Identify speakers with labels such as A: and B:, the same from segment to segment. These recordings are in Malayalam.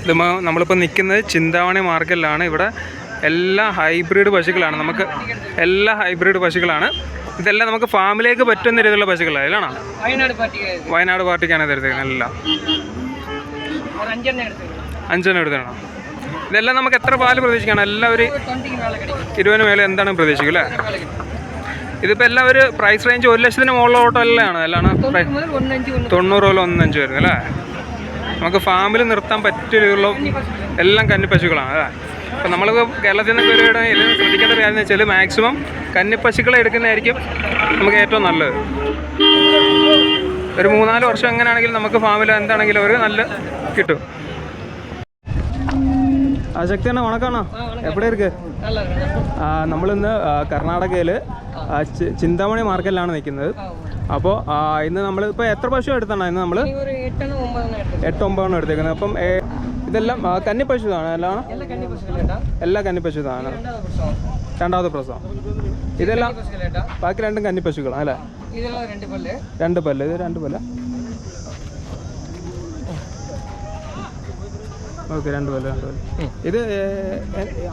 A: ഇത് നമ്മളിപ്പോൾ നിൽക്കുന്നത് ചിന്താമണി മാർക്കറ്റിലാണ്. ഇവിടെ എല്ലാ ഹൈബ്രിഡ് പശുക്കളാണ്. നമുക്ക് എല്ലാ ഹൈബ്രിഡ് പശുക്കളാണ്. ഇതെല്ലാം നമുക്ക് ഫാമിലേക്ക് പറ്റുന്ന രീതിയിലുള്ള പശുക്കളാണ്. ഇല്ലാണോ? വയനാട് പാർട്ടിക്കാണ് എടുത്തേക്കുന്നത്. എല്ലാം 5 എടുത്തണം. ഇതെല്ലാം നമുക്ക് എത്ര പാല് പ്രതീക്ഷിക്കണം? എല്ലാം ഒരു 20 മേലെ എന്താണ് പ്രതീക്ഷിക്കും അല്ലേ? ഇതിപ്പോൾ എല്ലാം ഒരു പ്രൈസ് റേഞ്ച് 1 ലക്ഷത്തിന് മുകളിലോട്ടോ എല്ലാം എല്ലാം 90 പോലെ 1.5 വരുന്നത് അല്ലേ? നമുക്ക് ഫാമിൽ നിർത്താൻ പറ്റിയ രീതിയിലുള്ള എല്ലാം കന്നിപ്പശുക്കളാണ് അല്ലേ? അപ്പം നമ്മൾ കേരളത്തിൽ നിന്നൊക്കെ ഒരു ശ്രദ്ധിക്കേണ്ട ഒരു കാര്യം എന്ന് വെച്ചാൽ മാക്സിമം കന്നിപ്പശുക്കളെ എടുക്കുന്നതായിരിക്കും നമുക്ക് ഏറ്റവും നല്ലത്. ഒരു 3-4 വർഷം എങ്ങനെയാണെങ്കിലും നമുക്ക് ഫാമിൽ എന്താണെങ്കിലും ഒരു നല്ല കിട്ടും. ശക്തിയാണ് വണക്കാണോ? എവിടെ ഇരിക്ക്? നമ്മളിന്ന് കർണാടകയിൽ ചിന്താമണി മാർക്കറ്റിലാണ് നിൽക്കുന്നത്. അപ്പോൾ ഇന്ന് നമ്മളിപ്പോൾ എത്ര പശു എടുത്താണ്? ഇന്ന് നമ്മൾ 8-9 എടുത്തേക്കുന്നത്. അപ്പം ഇതെല്ലാം കന്നിപ്പശുതാണ്. എല്ലാ കന്നിപ്പശുതാണ്. രണ്ടാമത്തെ പ്രസവം. ഇതെല്ലാം ബാക്കി രണ്ടും കന്നിപ്പശുക്കളാണ് അല്ലേ? 2 പല്ല്. ഇത് 2 പല്ല. ഓക്കെ, 2 പല്ല്. ഇത്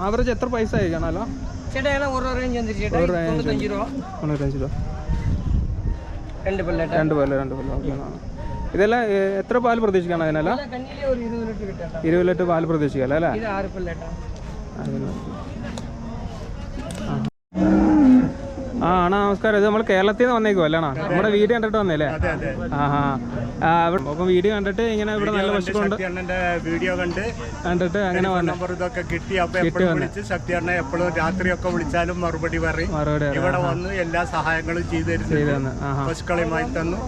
A: ആവറേജ് എത്ര പൈസ ആയിക്കാണല്ലോ? 95 രൂപ. 2 പല്ല്. ഓക്കെ. ഇതെല്ലാം എത്ര പാല് പ്രതീക്ഷിക്കണം? അതിനല്ല 20 ലിറ്റർ പാല് പ്രതീക്ഷിക്കാം അല്ലേ? ആണോ? നമസ്കാരം. ഇത് നമ്മൾ കേരളത്തിൽ നിന്ന് വന്നേക്കുമോ അല്ലേണോ? നമ്മുടെ വീഡിയോ കണ്ടിട്ട് വന്നേല്ലേ? അപ്പം വീഡിയോ കണ്ടിട്ട് ഇങ്ങനെ ഇവിടെ നല്ല പശുക്കളുണ്ട്
B: വീഡിയോ
A: കണ്ടിട്ട് അങ്ങനെ
B: ഇതൊക്കെ കിട്ടി. അപ്പൊ വിളിച്ച് ശക്തിയാണ് എപ്പോഴും രാത്രിയൊക്കെ വിളിച്ചാലും മറുപടി പറയും. ഇവിടെ വന്ന് എല്ലാ സഹായങ്ങളും ചെയ്തു പശുക്കളെയുമായി തന്നു.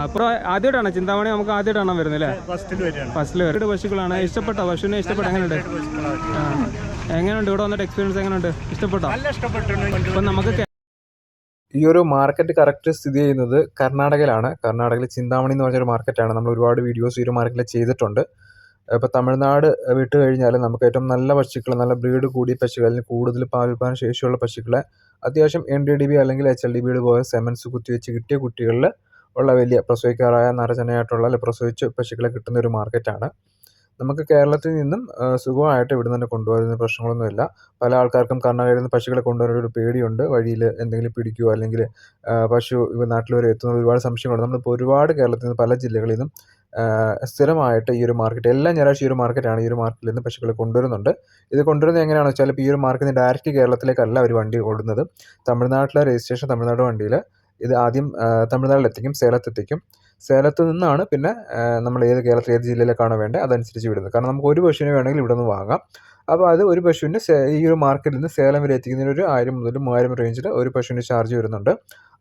A: അപ്പൊ ആദ്യമായിട്ടാണ് ചിന്താമണി നമുക്ക് ആദ്യമായിട്ടാണ് വരുന്നില്ലേ?
B: ഫസ്റ്റിൽ
A: വരും പശുക്കളാണ്. ഇഷ്ടപ്പെട്ടോ? പശുവിനെ ഇഷ്ടപ്പെട്ടോ? എങ്ങനെയുണ്ട്? ഇവിടെ വന്നിട്ട് എക്സ്പീരിയൻസ് എങ്ങനെയുണ്ട്? ഇഷ്ടപ്പെട്ടോ?
B: നല്ല ഇഷ്ടപ്പെട്ടു.
A: അപ്പം നമുക്ക്
C: ഈ ഒരു മാർക്കറ്റ് കറക്റ്റ് സ്ഥിതി ചെയ്യുന്നത് കർണാടകയിലാണ്. കർണാടകയിൽ ചിന്താമണി എന്ന് പറഞ്ഞൊരു മാർക്കറ്റാണ്. നമ്മൾ ഒരുപാട് വീഡിയോസ് ഈ ഒരു മാർക്കറ്റിൽ ചെയ്തിട്ടുണ്ട്. ഇപ്പോൾ തമിഴ്നാട് വിട്ട് കഴിഞ്ഞാൽ നമുക്ക് ഏറ്റവും നല്ല പശുക്കൾ, നല്ല ബ്രീഡ് കൂടിയ പശുക്കൾ, അല്ലെങ്കിൽ കൂടുതൽ പാലുൽപാദന ശേഷിയുള്ള പശുക്കളെ അത്യാവശ്യം NDDB അല്ലെങ്കിൽ HLDB പോയ സെമൻസ് കുത്തിവെച്ച് കിട്ടിയ കുട്ടികളിൽ ഉള്ള വലിയ പ്രസവിക്കാറായ നരചനയായിട്ടുള്ള അല്ലെങ്കിൽ പ്രസവിച്ച പശുക്കളെ കിട്ടുന്ന ഒരു മാർക്കറ്റാണ്. നമുക്ക് കേരളത്തിൽ നിന്നും സുഖമായിട്ട് ഇവിടെ നിന്ന് കൊണ്ടുവരുന്ന പ്രശ്നങ്ങളൊന്നുമില്ല. പല ആൾക്കാർക്കും കർണാടകയിൽ നിന്ന് പശുക്കളെ കൊണ്ടുവരാനൊരു പേടിയുണ്ട്. വഴിയിൽ എന്തെങ്കിലും പിടിക്കുമോ, അല്ലെങ്കിൽ പശു നാട്ടിൽ വരെ എത്തുന്ന ഒരുപാട് സംശയങ്ങളുണ്ട്. നമ്മളിപ്പോൾ ഒരുപാട് കേരളത്തിൽ നിന്ന് പല ജില്ലകളിൽ നിന്നും സ്ഥിരമായിട്ട് ഈ ഒരു മാർക്കറ്റ് എല്ലാ ഞായറാഴ്ച ഈ ഒരു മാർക്കറ്റാണ്. ഈ ഒരു മാർക്കറ്റിൽ നിന്ന് പശുക്കളെ കൊണ്ടുവരുന്നുണ്ട്. ഇത് കൊണ്ടുവരുന്നത് എങ്ങനെയാണെന്ന് വെച്ചാൽ, ഇപ്പോൾ ഈ ഒരു മാർക്കറ്റിൽ നിന്ന് ഡയറക്റ്റ് കേരളത്തിലേക്കല്ല ഒരു വണ്ടി ഓടുന്നത്. തമിഴ്നാട്ടിലെ രജിസ്ട്രേഷൻ തമിഴ്നാട് വണ്ടിയിൽ ഇത് ആദ്യം തമിഴ്നാട്ടിലെത്തിക്കും, സേലത്തെത്തിക്കും. സേലത്ത് നിന്നാണ് പിന്നെ നമ്മൾ കേരളത്തിൽ ഏത് ജില്ലയിലേക്കാണോ വേണ്ടത് അതനുസരിച്ച് വിടുന്നത്. കാരണം നമുക്ക് ഒരു പശുവിനെ വേണമെങ്കിൽ ഇവിടെ നിന്ന് വാങ്ങാം. അപ്പോൾ അത് ഒരു പശുവിന് ഈ ഒരു മാർക്കറ്റിൽ നിന്ന് സേലം വരെ എത്തിക്കുന്നതിന് ഒരു 1000 മുതൽ 3000 റേഞ്ചിൽ ഒരു പശുവിന് ചാർജ് വരുന്നുണ്ട്.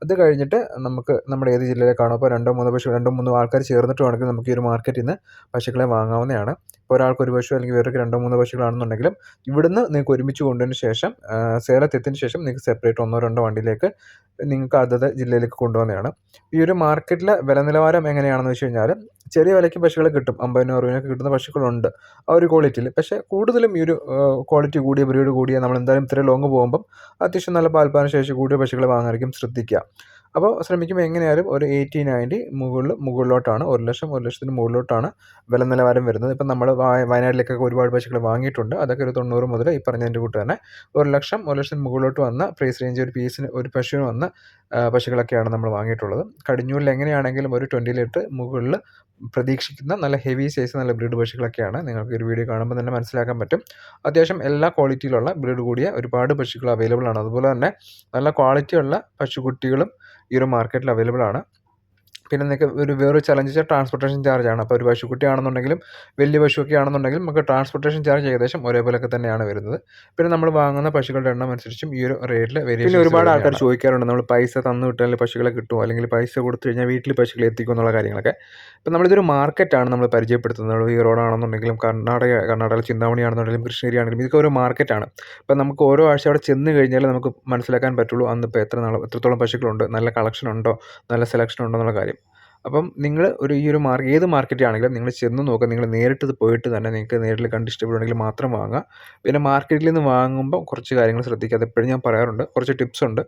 C: അത് കഴിഞ്ഞിട്ട് നമുക്ക് നമ്മുടെ ഏത് ജില്ലയിലേക്കാണോ, ഇപ്പോൾ 2-3 ആൾക്കാർ ചേർന്നിട്ട് വേണമെങ്കിൽ നമുക്ക് ഈ ഒരു മാർക്കറ്റിൽ നിന്ന് പശുക്കളെ വാങ്ങാവുന്നതാണ്. ഇപ്പോൾ ഒരാൾക്ക് ഒരു പശു അല്ലെങ്കിൽ വേറൊരു 2-3 പശുക്കളാണെന്നുണ്ടെങ്കിലും ഇവിടുന്ന് നിങ്ങൾക്ക് ഒരുമിച്ച് കൊണ്ടുവന്നതിന് ശേഷം സേലത്തെത്തിയതിന് ശേഷം നിങ്ങൾക്ക് സെപ്പറേറ്റ് 1-2 വണ്ടിയിലേക്ക് നിങ്ങൾക്ക് അതത് ജില്ലയിലേക്ക് കൊണ്ടുവന്നതാണ്. ഈ ഒരു മാർക്കറ്റിലെ വില നിലവാരം എങ്ങനെയാണെന്ന് വെച്ച് കഴിഞ്ഞാൽ, ചെറിയ വിലയ്ക്ക് പശുക്കളെ കിട്ടും. 50-60 കിട്ടുന്ന പശുക്കളുണ്ട് ആ ഒരു ക്വാളിറ്റിയിൽ. പക്ഷേ കൂടുതലും ഈ ഒരു ക്വാളിറ്റി കൂടിയ ബ്രീഡ് കൂടിയ നമ്മൾ എന്തായാലും ഇത്രയും ലോങ് പോകുമ്പം അത്യാവശ്യം നല്ല പാൽപ്പാന ശേഷി കൂടിയ പശുക്കളെ വാങ്ങാനായിരിക്കും ശ്രദ്ധിക്കുക. അപ്പോൾ ശ്രമിക്കുമ്പോൾ എങ്ങനെയായാലും ഒരു 80-90 മുകളിലോട്ടാണ്, 1 ലക്ഷം 1 ലക്ഷത്തിന് മുകളിലോട്ടാണ് വില നിലവാരം വരുന്നത്. ഇപ്പം നമ്മൾ വയനാട്ടിലേക്കൊക്കെ ഒരുപാട് പശുക്കളെ വാങ്ങിയിട്ടുണ്ട്. അതൊക്കെ ഒരു 90 മുതൽ ഈ പറഞ്ഞതിൻ്റെ കൂട്ട് തന്നെ 1 ലക്ഷത്തിന് മുകളിലോട്ട് വന്ന പ്രൈസ് റേഞ്ച് ഒരു പീസിന് ഒരു പശുവിന് വന്ന പശുക്കളൊക്കെയാണ് നമ്മൾ വാങ്ങിയിട്ടുള്ളത്. കടിഞ്ഞൂരിൽ എങ്ങനെയാണെങ്കിലും ഒരു 20 ലിറ്റർ മുകളിൽ പ്രതീക്ഷിക്കുന്ന നല്ല ഹെവി സൈസ് നല്ല ബ്രീഡ് പശുക്കളൊക്കെയാണ്. നിങ്ങൾക്ക് ഒരു വീഡിയോ കാണുമ്പോൾ തന്നെ മനസ്സിലാക്കാൻ പറ്റും. അത്യാവശ്യം എല്ലാ ക്വാളിറ്റിയിലുള്ള ബ്രീഡ് കൂടിയ ഒരുപാട് പശുക്കൾ അവൈലബിൾ ആണ്. അതുപോലെ തന്നെ നല്ല ക്വാളിറ്റിയുള്ള പശുക്കുട്ടികളും ഈ ഒരു മാർക്കറ്റിൽ അവൈലബിൾ ആണ്. പിന്നെ നിങ്ങൾക്ക് വേറൊരു ചലഞ്ച് വെച്ചാൽ ട്രാൻസ്പോർട്ടേഷൻ ചാർജാണ്. അപ്പോൾ ഒരു പശുക്കുട്ടി ആണെന്നുണ്ടെങ്കിലും വലിയ പശുവൊക്കെ ആണെന്നുണ്ടെങ്കിലും നമുക്ക് ട്രാൻസ്പോർട്ടേഷൻ ചാർജ് ഏകദേശം ഒരേപോലെയൊക്കെ തന്നെയാണ് വരുന്നത്. പിന്നെ നമ്മൾ വാങ്ങുന്ന പശുക്കളുടെ എണ്ണം അനുസരിച്ചും ഈ ഒരു റേറ്റിൽ വേരിയേഷൻ. പിന്നെ ഒരുപാട് ആൾക്കാർ ചോദിക്കാറുണ്ട്, നമ്മൾ പൈസ തന്നു വിട്ടാൽ പശുക്കളെ കിട്ടുമോ, അല്ലെങ്കിൽ പൈസ കൊടുത്തു കഴിഞ്ഞാൽ വീട്ടിൽ പശുക്കളെ എത്തിക്കും എന്നുള്ള കാര്യങ്ങളൊക്കെ. ഇപ്പം നമ്മളിതൊരു മാർക്കറ്റാണ് നമ്മൾ പരിചയപ്പെടുത്തുന്നത്. ഈ റോഡാണെന്നുണ്ടെങ്കിലും കർണാടക ചിന്താമണി ആണെന്നുണ്ടെങ്കിലും കൃഷ്ണഗിരി ആണെങ്കിലും ഇതൊക്കെ ഒരു മാർക്കറ്റാണ്. അപ്പം നമുക്ക് ഓരോ ആഴ്ച അവിടെ ചെന്ന് കഴിഞ്ഞാൽ നമുക്ക് മനസ്സിലാക്കാൻ പറ്റുള്ളൂ അന്നിപ്പോൾ എത്രത്തോളം പശുക്കളുണ്ട്, നല്ല കളക്ഷൻ ഉണ്ടോ, നല്ല സെലക്ഷൻ ഉണ്ടോ എന്നുള്ള കാര്യം. അപ്പം നിങ്ങൾ ഈ ഒരു ഏത് മാർക്കറ്റാണെങ്കിലും നിങ്ങൾ ചെന്ന് നോക്കുക. നിങ്ങൾ നേരിട്ട് പോയിട്ട് തന്നെ നിങ്ങൾക്ക് നേരിൽ കണ്ട് ഇഷ്ടപ്പെടുകയാണെങ്കിൽ മാത്രം വാങ്ങുക. പിന്നെ മാർക്കറ്റിൽ നിന്ന് വാങ്ങുമ്പോൾ കുറച്ച് കാര്യങ്ങൾ ശ്രദ്ധിക്കുക. അതെപ്പോഴും ഞാൻ പറയാറുണ്ട്, കുറച്ച് ടിപ്സ് ഉണ്ട്.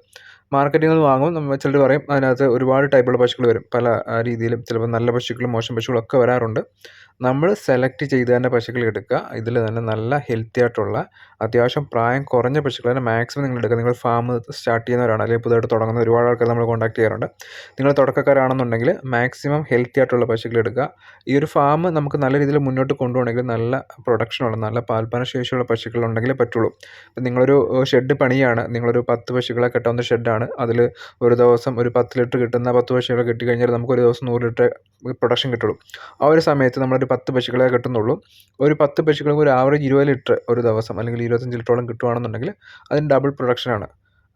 C: മാർക്കറ്റിൽ നിന്ന് വാങ്ങും. നമ്മൾ ചിലർ പറയും അതിനകത്ത് ഒരുപാട് ടൈപ്പുള്ള പശുക്കൾ വരും. പല രീതിയിലും ചിലപ്പോൾ നല്ല പശുക്കളും മോശം പശുക്കളും ഒക്കെ വരാറുണ്ട്. നമ്മൾ സെലക്ട് ചെയ്ത് തന്നെ പശുക്കളെ എടുക്കുക. ഇതിൽ തന്നെ നല്ല ഹെൽത്തി ആയിട്ടുള്ള അത്യാവശ്യം പ്രായം കുറഞ്ഞ പശുക്കൾ തന്നെ മാക്സിമം നിങ്ങൾ എടുക്കുക. നിങ്ങൾ ഫാം സ്റ്റാർട്ട് ചെയ്യുന്നവരാണ് അല്ലെങ്കിൽ പുതുതായിട്ട് തുടങ്ങുന്ന ഒരുപാട് ആൾക്കാർ നമ്മൾ കോൺടാക്ട് ചെയ്യാറുണ്ട്. നിങ്ങൾ തുടക്കക്കാരാണെന്നുണ്ടെങ്കിൽ മാക്സിമം ഹെൽത്തി ആയിട്ടുള്ള പശുക്കൾ എടുക്കുക. ഈ ഒരു ഫാം നമുക്ക് നല്ല രീതിയിൽ മുന്നോട്ട് കൊണ്ടുപോകണമെങ്കിൽ നല്ല പ്രൊഡക്ഷനുള്ള നല്ല പാൽപ്പാന ശേഷിയുള്ള പശുക്കളുണ്ടെങ്കിലേ പറ്റുള്ളൂ. ഇപ്പം നിങ്ങളൊരു ഷെഡ് പണിയാണ്, നിങ്ങളൊരു 10 പശുക്കളെ കെട്ടാവുന്ന ഷെഡാണ്. അതിൽ ഒരു ദിവസം ഒരു 10 ലിറ്റർ കിട്ടുന്ന 10 പശുക്കളെ കിട്ടിക്കഴിഞ്ഞാൽ നമുക്ക് ഒരു ദിവസം 100 ലിറ്റർ പ്രൊഡക്ഷൻ കിട്ടുള്ളൂ. ആ ഒരു സമയത്ത് നമ്മളൊരു 10 പശുക്കളെ കിട്ടുന്നുള്ളൂ. ഒരു 10 പശുക്കൾക്ക് ഒരു ആവറേജ് 20 ലിറ്റർ ഒരു ദിവസം അല്ലെങ്കിൽ 25 ലിറ്ററോളം കിട്ടുകയാണെന്നുണ്ടെങ്കിൽ അതിന് ഡബിൾ പ്രൊഡക്ഷനാണ്.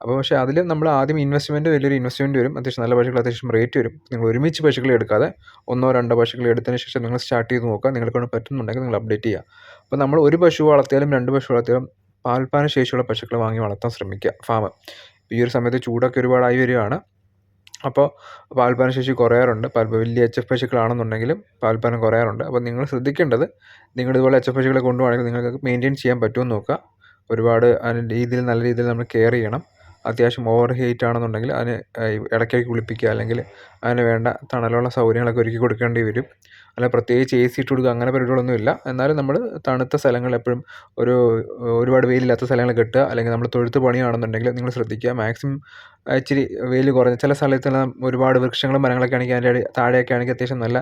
C: അപ്പോൾ പക്ഷേ അതിൽ നമ്മൾ ആദ്യം ഇൻവെസ്റ്റ്മെൻറ്റ് വലിയൊരു ഇൻവെസ്റ്റ്മെൻറ്റ് വരും. അത്യാവശ്യം നല്ല പശുക്കൾ അത്യാവശ്യം റേറ്റ് വരും. നിങ്ങൾ ഒരുമിച്ച് പശുക്കളെ എടുക്കാതെ 1-2 പശുക്കളെ എടുത്തതിന് ശേഷം നിങ്ങൾ സ്റ്റാർട്ട് ചെയ്ത് നോക്കുക. നിങ്ങൾക്കൊണ്ട് പറ്റുന്നുണ്ടെങ്കിൽ നിങ്ങൾ അപ്ഡേറ്റ് ചെയ്യുക. അപ്പോൾ നമ്മൾ ഒരു പശു വളർത്തിയാലും 2 പശു വളർത്തിയാലും പാൽപ്പാന ശേഷിയുള്ള പശുക്കളെ വാങ്ങി വളർത്താൻ ശ്രമിക്കുക ഫാം. ഈ ഒരു സമയത്ത് ചൂടൊക്കെ ഒരുപാടായി വരികയാണ്. അപ്പോൾ പാൽപ്പാന ശേഷി കുറയാറുണ്ട്. വലിയ HF പശുക്കളാണെന്നുണ്ടെങ്കിലും പാൽപ്പാനം കുറയാറുണ്ട്. അപ്പോൾ നിങ്ങൾ ശ്രദ്ധിക്കേണ്ടത്, നിങ്ങളിതുപോലെ HF പശുക്കളെ കൊണ്ടുപോകണമെങ്കിൽ നിങ്ങൾക്ക് മെയിൻറ്റെയിൻ ചെയ്യാൻ പറ്റുമെന്ന് നോക്കുക. ഒരുപാട് അതിന് രീതിയിൽ നല്ല രീതിയിൽ നമ്മൾ കെയർ ചെയ്യണം. അത്യാവശ്യം ഓവർ ഹീറ്റ് ആണെന്നുണ്ടെങ്കിൽ അതിന് ഇടയ്ക്കിടയ്ക്ക് കുളിപ്പിക്കുക, അല്ലെങ്കിൽ അതിന് വേണ്ട തണലുള്ള സൗകര്യങ്ങളൊക്കെ ഒരുക്കി കൊടുക്കേണ്ടി വരും. അല്ല പ്രത്യേകിച്ച് AC ഇട്ട് കൊടുക്കുക അങ്ങനെ പരിപാടികളൊന്നുമില്ല. എന്നാലും നമ്മൾ തണുത്ത സ്ഥലങ്ങളിൽ എപ്പോഴും ഒരുപാട് വെയിലില്ലാത്ത സ്ഥലങ്ങൾ കെട്ടുക. അല്ലെങ്കിൽ നമ്മൾ തൊഴുത്ത് പണിയാണെന്നുണ്ടെങ്കിൽ നിങ്ങൾ ശ്രദ്ധിക്കുക, മാക്സിമം ഇച്ചിരി വെയിൽ കുറഞ്ഞ ചില സ്ഥലത്തെല്ലാം ഒരുപാട് വൃക്ഷങ്ങളും മരങ്ങളൊക്കെ ആണെങ്കിൽ അതിൻ്റെ താഴെയൊക്കെ ആണെങ്കിൽ അത്യാവശ്യം നല്ല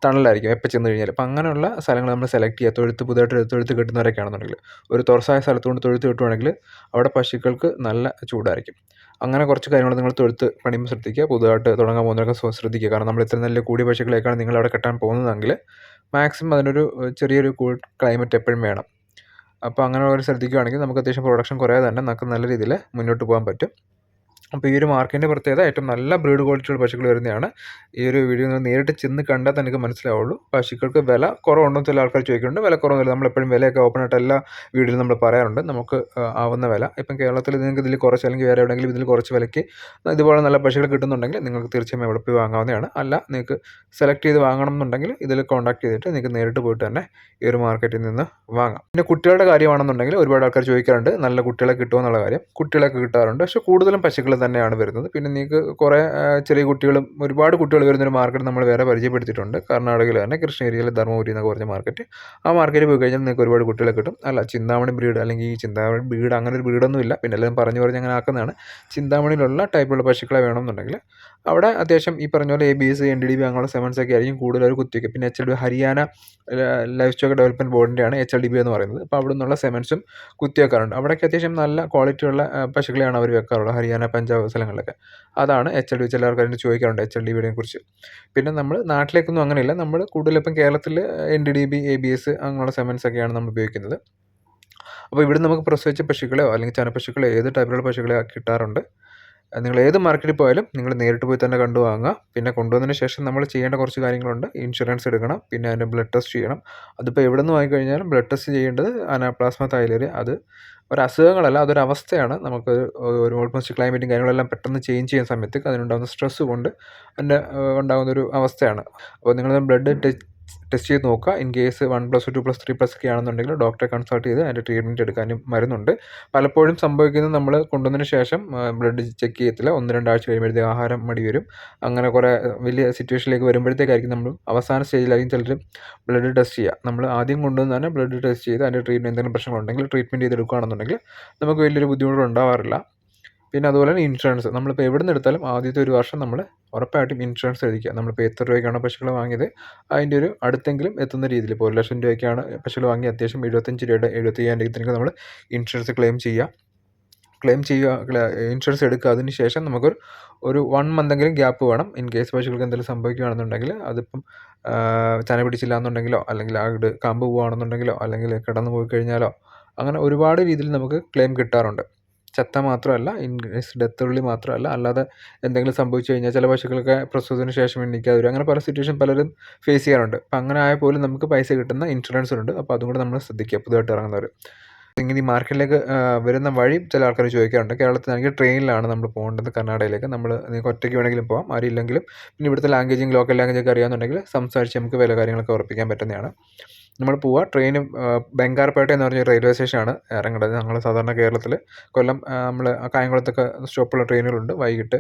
C: തണലായിരിക്കും എപ്പോൾ ചെന്ന് കഴിഞ്ഞാൽ. അപ്പോൾ അങ്ങനെയുള്ള സ്ഥലങ്ങൾ നമ്മൾ സെലക്ട് ചെയ്യുക. പുതുതായിട്ട് തൊഴുത്ത് കെട്ടുന്നവരൊക്കെ ആണെന്നുണ്ടെങ്കിൽ ഒരു തുറസായ സ്ഥലത്തുകൊണ്ട് തൊഴുത്ത് കെട്ടുവാണെങ്കിൽ അവിടെ പശുക്കൾക്ക് നല്ല ചൂടായിരിക്കും. അങ്ങനെ കുറച്ച് കാര്യങ്ങൾ നിങ്ങൾ തൊഴുത്ത് പണിയുമ്പോൾ ശ്രദ്ധിക്കുക. പുതുതായിട്ട് തുടങ്ങാൻ പോകുന്നവരൊക്കെ ശ്രദ്ധിക്കുക. കാരണം നമ്മൾ ഇത്ര നല്ല കൂടിയ പശുക്കളേക്കാണ് നിങ്ങൾ അവിടെ കെട്ടാൻ പോകുന്നതെങ്കിൽ മാക്സിമം അതിനൊരു ചെറിയൊരു കൂൾ ക്ലൈമറ്റ് എപ്പോഴും വേണം. അപ്പോൾ അങ്ങനെയുള്ളവർ ശ്രദ്ധിക്കുകയാണെങ്കിൽ നമുക്ക് അത്യാവശ്യം പ്രൊഡക്ഷൻ കുറയാതെ തന്നെ നമുക്ക് നല്ല രീതിയിൽ മുന്നോട്ട് പോകാൻ പറ്റും. അപ്പോൾ ഈ ഒരു മാർക്കറ്റിൻ്റെ പ്രത്യേകത ഏറ്റവും നല്ല ബ്രീഡ് ക്വാളിറ്റിയുള്ള പശുക്കൾ വരുന്നതാണ്. ഈ ഒരു വീഡിയോ നിങ്ങൾ നേരിട്ട് ചെന്ന് കണ്ടാൽ എനിക്ക് മനസ്സിലാവുള്ളൂ. പശുക്കൾക്ക് വില കുറവുണ്ടെന്ന് ചില ആൾക്കാർ ചോദിക്കുന്നുണ്ട്. വില കുറവൊന്നുമില്ല. നമ്മളെപ്പോഴും വിലയൊക്കെ ഓപ്പണായിട്ട് എല്ലാ വീഡിയോയിലും നമ്മൾ പറയാറുണ്ട്. നമുക്ക് ആവുന്ന വില ഇപ്പം കേരളത്തിൽ നിങ്ങൾക്ക് ഇതിൽ കുറച്ച് അല്ലെങ്കിൽ വേറെ എവിടെയെങ്കിലും ഇതിൽ കുറച്ച് വിലയ്ക്ക് ഇതുപോലെ നല്ല പശുക്കൾ കിട്ടുന്നുണ്ടെങ്കിൽ നിങ്ങൾക്ക് തീർച്ചയായും എവിടെ പോയി വാങ്ങാവുന്നതാണ്. അല്ല നിങ്ങൾക്ക് സെലക്ട് ചെയ്ത് വാങ്ങണം എന്നുണ്ടെങ്കിൽ ഇതിൽ കോൺടാക്ട് ചെയ്തിട്ട് നിങ്ങൾക്ക് നേരിട്ട് പോയിട്ട് തന്നെ ഈ ഒരു മാർക്കറ്റിൽ നിന്ന് വാങ്ങാം. പിന്നെ കുട്ടികളുടെ കാര്യമാണെന്നുണ്ടെങ്കിൽ ഒരുപാട് ആൾക്കാർ ചോദിക്കാറുണ്ട് നല്ല കുട്ടികളെ കിട്ടുമോ എന്നുള്ള കാര്യം. കുട്ടികളൊക്കെ കിട്ടാറുണ്ട്, പക്ഷേ കൂടുതലും പശുക്കൾ തന്നെയാണ് വരുന്നത്. പിന്നെ നിങ്ങൾക്ക് കുറേ ചെറിയ കുട്ടികളും ഒരുപാട് കുട്ടികൾ വരുന്നൊരു മാർക്കറ്റ് നമ്മൾ വേറെ പരിചയപ്പെടുത്തിയിട്ടുണ്ട്. കർണാടകയിൽ തന്നെ കൃഷ്ണഗിരിയിലെ ധർമ്മപുരി എന്നൊക്കെ പറഞ്ഞ മാർക്കറ്റ്. ആ മാർക്കറ്റിൽ പോയി കഴിഞ്ഞാൽ നിങ്ങൾക്ക് ഒരുപാട് കുട്ടികളെ കിട്ടും. അല്ല ചിന്താമണി ബ്രീഡ് അല്ലെങ്കിൽ ഈ ചിന്താമണി ബ്രീഡ് അങ്ങനെ ഒരു ബ്രീഡൊന്നുമില്ല, പിന്നെ എല്ലാം പറഞ്ഞ് അങ്ങനെ ആക്കുന്നതാണ്. ചിന്താമണിയിലുള്ള ടൈപ്പുള്ള പശുക്കളെ വേണമെന്നുണ്ടെങ്കിൽ അവിടെ അത്യാവശ്യം ഈ പറഞ്ഞ പോലെ ABS NDDB അങ്ങനെയുള്ള സെമൻസൊക്കെ ആയിരിക്കും കൂടുതൽ ഒരു കുത്തിവയ്ക്കുക. പിന്നെ HLB Haryana life stock development ബോർഡിൻ്റെയാണ് HLDB എന്ന് പറയുന്നത്. അപ്പോൾ അവിടെ നിന്നുള്ള സെമൻസും കുത്തിവെക്കാറുണ്ട്. അവിടെയൊക്കെ അത്യാവശ്യം നല്ല ക്വാളിറ്റിയുള്ള പശുക്കളെയാണ് അവർ വെക്കാറുള്ളത്, ഹരിയാന പഞ്ചാബ് സ്ഥലങ്ങളിലൊക്കെ. അതാണ് HLDB. ചില ആൾക്കാർ ചോദിക്കാറുണ്ട് HLDBയെ കുറിച്ച്. പിന്നെ നമ്മൾ നാട്ടിലേക്കൊന്നും അങ്ങനെയില്ല. നമ്മൾ കൂടുതലിപ്പം കേരളത്തിൽ NDDB ABS അങ്ങനെയുള്ള സെമൻസൊക്കെയാണ് നമ്മൾ ഉപയോഗിക്കുന്നത്. അപ്പോൾ ഇവിടെ നമുക്ക് പ്രസവിച്ച പശുക്കളെയോ അല്ലെങ്കിൽ ചനപ്പശുക്കളോ ഏത് ടൈപ്പിലുള്ള പശുക്കളെ കിട്ടാറുണ്ട്. നിങ്ങൾ ഏത് മാർക്കറ്റിൽ പോയാലും നിങ്ങൾ നേരിട്ട് പോയി തന്നെ കണ്ടു വാങ്ങുക. പിന്നെ കൊണ്ടുവന്നതിന് ശേഷം നമ്മൾ ചെയ്യേണ്ട കുറച്ച് കാര്യങ്ങളുണ്ട്. ഇൻഷുറൻസ് എടുക്കണം, പിന്നെ അതിൻ്റെ ബ്ലഡ് ടെസ്റ്റ് ചെയ്യണം. അതിപ്പോൾ എവിടെ നിന്ന് വാങ്ങിക്കഴിഞ്ഞാലും ബ്ലഡ് ടെസ്റ്റ് ചെയ്യേണ്ടത് അനാപ്ലാസ്മ തൈലേറിയ. അത് ഒരു അസുഖങ്ങളല്ല, അതൊരവസ്ഥയാണ്. നമുക്ക് ഒരു ഓൾമോസ്റ്റ് ക്ലൈമറ്റും കാര്യങ്ങളെല്ലാം പെട്ടെന്ന് ചേഞ്ച് ചെയ്യുന്ന സമയത്ത് അതിനുണ്ടാകുന്ന സ്ട്രെസ്സ് കൊണ്ട് അതിൻ്റെ ഉണ്ടാകുന്നൊരു അവസ്ഥയാണ്. അപ്പോൾ നിങ്ങൾ ബ്ലഡ് ടെസ്റ്റ് ചെയ്ത് നോക്കുക. ഇൻ കേസ് 1+, 2+, 3+ ഒക്കെ ആണെന്നുണ്ടെങ്കിൽ ഡോക്ടറെ കൺസൾട്ട് ചെയ്ത് അതിൻ്റെ ട്രീറ്റ്മെൻറ്റ് എടുക്കാനും മരുന്നുണ്ട്. പലപ്പോഴും സംഭവിക്കുന്നത് നമ്മൾ കൊണ്ടുവന്നതിന് ശേഷം ബ്ലഡ് ചെക്ക് ചെയ്യത്തില്ല. 1-2 ആഴ്ച കഴിയുമ്പോഴത്തേക്ക് ആഹാരം മടി വരും. അങ്ങനെ കുറേ വലിയ സിറ്റുവേഷനിലേക്ക് വരുമ്പോഴത്തേക്കായിരിക്കും നമ്മൾ അവസാന സ്റ്റേജിലായിരിക്കും ചിലർ ബ്ലഡ് ടെസ്റ്റ് ചെയ്യുക. നമ്മൾ ആദ്യം കൊണ്ടുവന്ന് തന്നെ ബ്ലഡ് ടെസ്റ്റ് ചെയ്ത് അതിൻ്റെ ട്രീറ്റ്മെൻറ്റ് എന്തെങ്കിലും പ്രശ്നങ്ങളുണ്ടെങ്കിൽ ട്രീറ്റ്മെൻറ്റ് ചെയ്തെടുക്കുകയാണെന്നുണ്ടെങ്കിൽ നമുക്ക് വലിയൊരു ബുദ്ധിമുട്ടുണ്ടാവാറില്ല. പിന്നെ അതുപോലെ തന്നെ ഇൻഷുറൻസ് നമ്മളിപ്പോൾ എവിടെ നിന്ന് എടുത്താലും ആദ്യത്തെ ഒരു വർഷം നമ്മൾ ഉറപ്പായിട്ടും ഇൻഷുറൻസ് എടുക്കുക. നമ്മളിപ്പോൾ എത്ര രൂപയ്ക്കാണ് പശുക്കളെ വാങ്ങിയത് അതിൻ്റെ ഒരു അടുത്തെങ്കിലും എത്തുന്ന രീതിയിൽ. ഇപ്പോൾ 1 ലക്ഷം രൂപയ്ക്കാണ് പശുക്കൾ വാങ്ങി അത്യാവശ്യം 75 രൂപയുടെ 75,000 രൂപയ്ക്ക് നമ്മൾ ഇൻഷുറൻസ് ക്ലെയിം ചെയ്യുക. ഇൻഷുറൻസ് എടുക്കുക. അതിന് ശേഷം നമുക്കൊരു 1 മന്തെങ്കിലും ഗ്യാപ്പ് വേണം. ഇൻ കേസ് പശുക്കൾക്ക് എന്തെങ്കിലും സംഭവിക്കുകയാണെന്നുണ്ടെങ്കിൽ അതിപ്പം ചന പിടിച്ചില്ല എന്നുണ്ടെങ്കിലോ അല്ലെങ്കിൽ കാമ്പ് പോവുകയാണെന്നുണ്ടെങ്കിലോ അല്ലെങ്കിൽ കിടന്നു പോയി കഴിഞ്ഞാലോ അങ്ങനെ ഒരുപാട് രീതിയിൽ നമുക്ക് ക്ലെയിം കിട്ടാറുണ്ട്. ചത്ത മാത്രമല്ല, ഇൻ കേസ് ഡെത്തുള്ളി മാത്രമല്ല, അല്ലാതെ എന്തെങ്കിലും സംഭവിച്ചു കഴിഞ്ഞാൽ ചില പശുക്കളൊക്കെ പ്രസവത്തിന് ശേഷം എണ്ണിക്കാതെ വരും. അങ്ങനെ പല സിറ്റുവേഷൻ പലരും ഫേസ് ചെയ്യാറുണ്ട്. അപ്പം അങ്ങനെ ആയാൽ പോലും നമുക്ക് പൈസ കിട്ടുന്ന ഇൻഷുറൻസ് ഉണ്ട്. അപ്പോൾ അതും കൂടെ നമ്മൾ ശ്രദ്ധിക്കുക പുതുതായിട്ട് ഇറങ്ങുന്നവർ. ഇങ്ങനെ ഈ മാർക്കറ്റിലേക്ക് വരുന്ന വഴി ചില ആൾക്കാർ ചോദിക്കാറുണ്ട്. കേരളത്തിലാണെങ്കിൽ ട്രെയിനിലാണ് നമ്മൾ പോകേണ്ടത് കർണാടകയിലേക്ക്. നിങ്ങൾക്ക് ഒറ്റയ്ക്ക് വേണമെങ്കിലും പോകാം, ആരില്ലെങ്കിലും. പിന്നെ ഇവിടുത്തെ ലോക്കൽ ലാംഗ്വേജൊക്കെ അറിയാമെന്നുണ്ടെങ്കിൽ സംസാരിച്ച് നമുക്ക് വില കാര്യങ്ങളൊക്കെ ഉറപ്പിക്കാൻ പറ്റുന്നതാണ്. നമ്മൾ പോവുക. ട്രെയിന് ബംഗാർപേട്ട എന്ന് പറഞ്ഞ റെയിൽവേ സ്റ്റേഷനാണ് ഇറങ്ങേണ്ടത്. ഞങ്ങൾ സാധാരണ കേരളത്തിൽ കൊല്ലം നമ്മൾ കായംകുളത്തൊക്കെ സ്റ്റോപ്പുള്ള ട്രെയിനുകളുണ്ട്. വൈകിട്ട്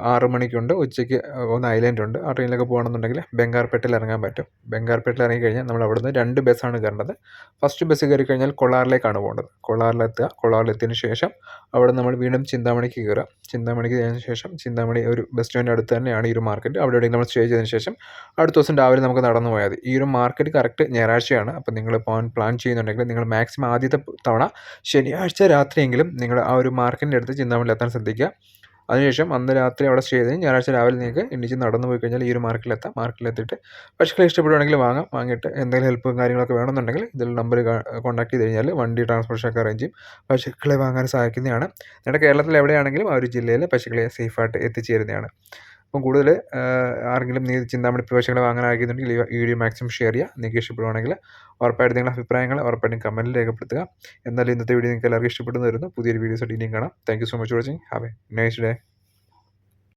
C: 6 മണിക്കുണ്ട്, ഉച്ചയ്ക്ക് ഒന്ന് ഐലൻഡുണ്ട്. ആ ട്രെയിനിലൊക്കെ പോകണമെന്നുണ്ടെങ്കിൽ ബംഗാർപേട്ടയിൽ ഇറങ്ങാൻ പറ്റും. ബംഗാർപേട്ടയിൽ ഇറങ്ങിക്കഴിഞ്ഞാൽ നമ്മൾ അവിടുന്ന് 2 ബസ്സാണ് കയറേണ്ടത്. ഫസ്റ്റ് ബസ് കയറി കഴിഞ്ഞാൽ കൊള്ളാറിലേക്കാണ് പോകേണ്ടത്. കൊള്ളാറിലെത്തുക. കൊള്ളാറിലെത്തിയതിന് ശേഷം അവിടെ നമ്മൾ വീണ്ടും ചിന്താമണിക്ക് കയറുക. ചിന്താമണിക്ക് കഴിഞ്ഞ ശേഷം ചിന്താമണി ഒരു ബസ് സ്റ്റാൻഡിൻ്റെ അടുത്ത് തന്നെയാണ് ഈ ഒരു മാർക്കറ്റ്. അവിടെ എവിടെയെങ്കിലും നമ്മൾ സ്റ്റേ ചെയ്തതിന് ശേഷം അടുത്ത ദിവസം രാവിലെ നമുക്ക് നടന്നു പോയാൽ മതി. ഈ ഒരു മാർക്കറ്റ് കറക്റ്റ് ഞായറാഴ്ചയാണ്. അപ്പോൾ നിങ്ങൾ പോകാൻ പ്ലാൻ ചെയ്യുന്നുണ്ടെങ്കിൽ നിങ്ങൾ മാക്സിമം ആദ്യത്തെ തവണ ശനിയാഴ്ച രാത്രിയെങ്കിലും നിങ്ങൾ ആ ഒരു മാർക്കറ്റിൻ്റെ അടുത്ത് ചിന്താമണിയിൽ എത്താൻ ശ്രദ്ധിക്കുക. അതിനുശേഷം അന്ന് രാത്രി അവിടെ സ്റ്റേ ചെയ്ത് ഞായറാഴ്ച രാവിലെ നിങ്ങൾക്ക് എണീച്ച് നടന്നു പോയി കഴിഞ്ഞാൽ ഈ ഒരു മാർക്കറ്റിലെത്താം. മാർക്കറ്റിലെത്തിയിട്ട് പശുക്കളെ ഇഷ്ടപ്പെടുവാണെങ്കിൽ വാങ്ങാം. വാങ്ങിയിട്ട് എന്തെങ്കിലും ഹെൽപ്പും കാര്യങ്ങളൊക്കെ വേണമെന്നുണ്ടെങ്കിൽ ഇതിൽ നമ്പർ കോൺടാക്ട് ചെയ്ത് കഴിഞ്ഞാൽ വണ്ടി ട്രാൻസ്പോർട്ടേഷനൊക്കെ അറേഞ്ച് ചെയ്യും. പശുക്കളെ വാങ്ങാൻ സഹായിക്കുന്നതാണ്. നിങ്ങളുടെ കേരളത്തിൽ എവിടെയാണെങ്കിലും ആ ഒരു ജില്ലയിൽ പശുക്കളെ സേഫായിട്ട് എത്തിച്ചേരുന്നതാണ്. അപ്പം കൂടുതൽ ആരെങ്കിലും നീ ചിന്താമണി പശുക്കളെ വാങ്ങാൻ ആഗ്രഹിക്കുന്നുണ്ടെങ്കിൽ ഈ വീഡിയോ മാക്സിമം ഷെയർ ചെയ്യുക. നിങ്ങൾക്ക് ഇഷ്ടപ്പെടുവാണെങ്കിൽ ഉറപ്പായിട്ട് നിങ്ങളുടെ അഭിപ്രായങ്ങൾ ഉറപ്പായിട്ടും കമൻറ്റിൽ രേഖപ്പെടുത്തുക. എന്നാലും ഇന്നത്തെ വീഡിയോ നിങ്ങൾക്ക് എല്ലാവർക്കും ഇഷ്ടപ്പെടുന്നു വരുന്നു. പുതിയൊരു വീഡിയോസായിട്ട് ഇനിയും കാണാം. Thank you so much for watching. Have A nice day.